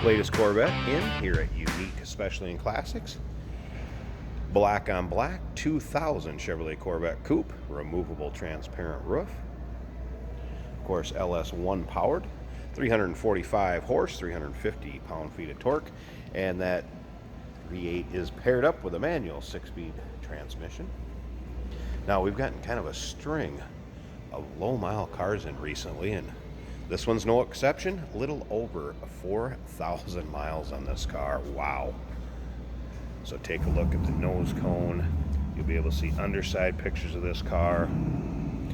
Latest Corvette in here at Unique, especially in classics. Black on black, 2000 Chevrolet Corvette Coupe, removable transparent roof. Of course, LS1 powered, 345 horse, 350 pound-feet of torque, and that V8 is paired up with a manual 6-speed transmission. Now, we've gotten kind of a string of low-mile cars in recently, and this one's no exception. A little over 4,000 miles on this car. Wow. So take a look at the nose cone. You'll be able to see underside pictures of this car.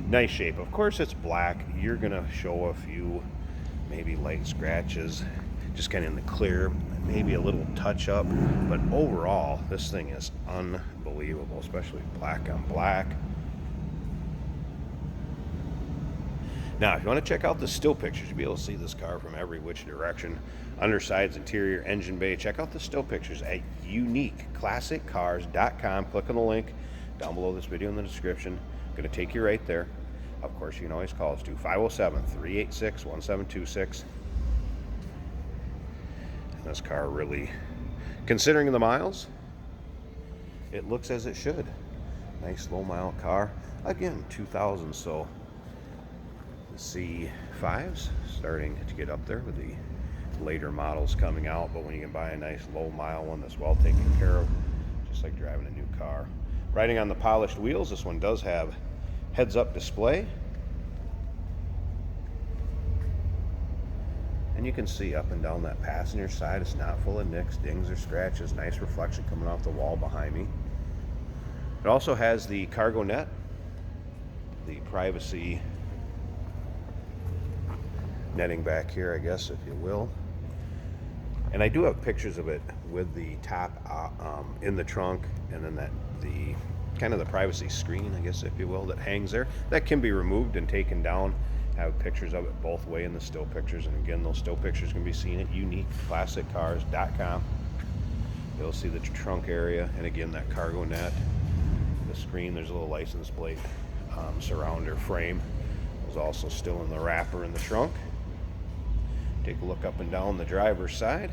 Nice shape. Of course, it's black. You're going to show a few maybe light scratches, just kind of in the clear, maybe a little touch up. But overall, this thing is unbelievable, especially black on black. Now, if you want to check out the still pictures, you'll be able to see this car from every which direction. Undersides, interior, engine bay. Check out the still pictures at uniqueclassiccars.com. Click on the link down below this video in the description. Going to take you right there. Of course, you can always call us to 507-386-1726. And this car really, considering the miles, it looks as it should. Nice low mile car. Again, 2000, so the C5s starting to get up there with the later models coming out, but when you can buy a nice low mile one that's well taken care of, just like driving a new car. Riding on the polished wheels, this one does have heads-up display, and you can see up and down that passenger side it's not full of nicks, dings, or scratches. Nice reflection coming off the wall behind me. It also has the cargo net, the privacy netting back here, I guess, if you will. And I do have pictures of it with the top in the trunk, and then the kind of the privacy screen, I guess, if you will, that hangs there. That can be removed and taken down. I have pictures of it both way in the still pictures, and again, those still pictures can be seen at uniqueclassiccars.com. You'll see the trunk area, and again, that cargo net. The screen, there's a little license plate surrounder frame. It was also still in the wrapper in the trunk. Take a look up and down the driver's side.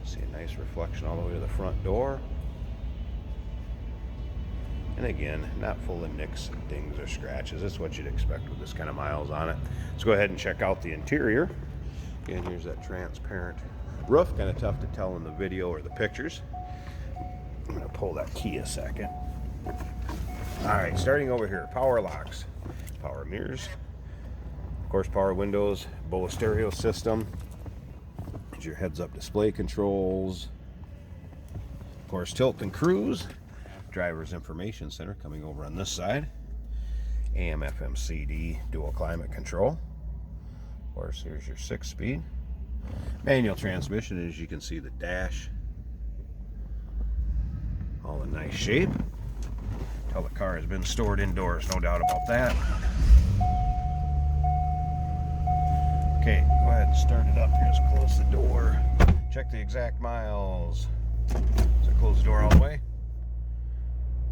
See a nice reflection all the way to the front door. And again, not full of nicks, dings, or scratches. That's what you'd expect with this kind of miles on it. Let's go ahead and check out the interior. Again, here's that transparent roof. Kind of tough to tell in the video or the pictures. I'm going to pull that key a second. All right, starting over here, power locks, power mirrors, of course, power windows, Bose stereo system. Here's your heads-up display controls. Of course, tilt and cruise. Driver's information center coming over on this side. AM, FM, CD, dual climate control. Of course, here's your 6-speed. Manual transmission, as you can see, the dash. All in nice shape. Tell the car has been stored indoors, no doubt about that. Okay, go ahead and start it up here. Let's close the door. Check the exact miles. So close the door all the way.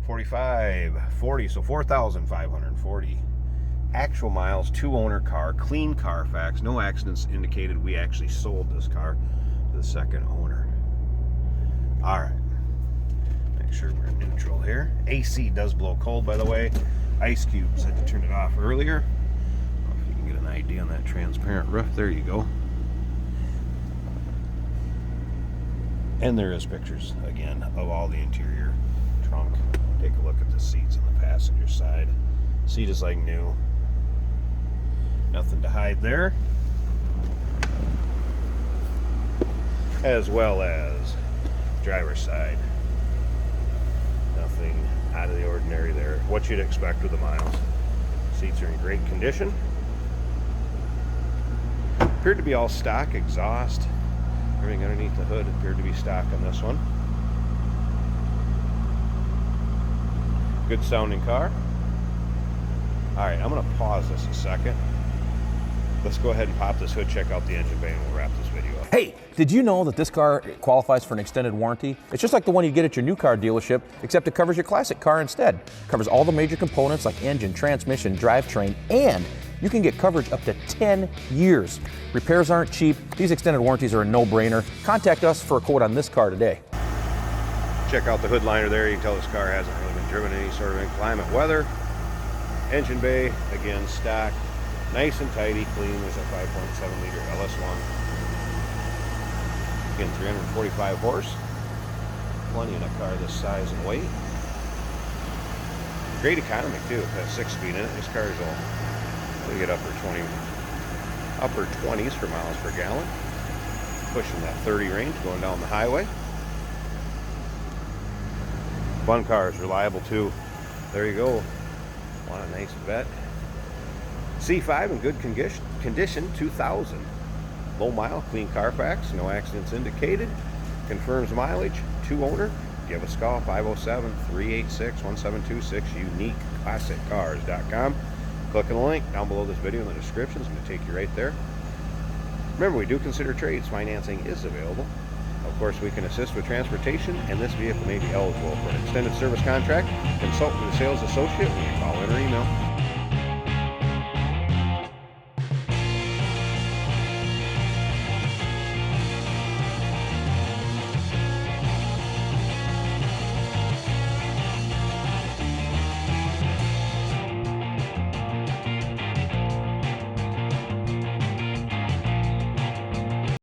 40, so 4,540. Actual miles, 2-owner car, clean Carfax, no accidents indicated. We actually sold this car to the second owner. All right. Make sure we're neutral here. AC does blow cold, by the way. Ice cubes, had to turn it off earlier. If you can get an idea on that transparent roof, there you go. And there is pictures, again, of all the interior trunk. Take a look at the seats on the passenger side. Seat is like new. Nothing to hide there. As well as driver's side. Nothing out of the ordinary there. What you'd expect with the miles. Seats are in great condition. Appeared to be all stock. Exhaust, everything underneath the hood appeared to be stock on this one. Good sounding car. All right, I'm going to pause this a second. Let's go ahead and pop this hood, check out the engine bay, and we'll wrap this video up. Hey, did you know that this car qualifies for an extended warranty? It's just like the one you get at your new car dealership, except it covers your classic car instead. It covers all the major components like engine, transmission, drivetrain, and you can get coverage up to 10 years. Repairs aren't cheap. These extended warranties are a no-brainer. Contact us for a quote on this car today. Check out the hood liner there. You can tell this car hasn't really been driven in any sort of inclement weather. Engine bay, again, stock. Nice and tidy, clean. There's a 5.7 liter LS1. Again, 345 horse. Plenty in a car this size and weight. Great economy too. It has 6-speed in it. This car will get upper 20s for miles per gallon. Pushing that 30 range going down the highway. Fun cars, reliable too. There you go. Want a nice vet. C5 in good condition, 2000. Low mile, clean Carfax, no accidents indicated. Confirms mileage, 2-owner. Give us a call, 507-386-1726, uniqueclassiccars.com. Click on the link down below this video in the description. It's going to take you right there. Remember, we do consider trades. Financing is available. Of course, we can assist with transportation, and this vehicle may be eligible for an extended service contract. Consult with a sales associate when you call in or email.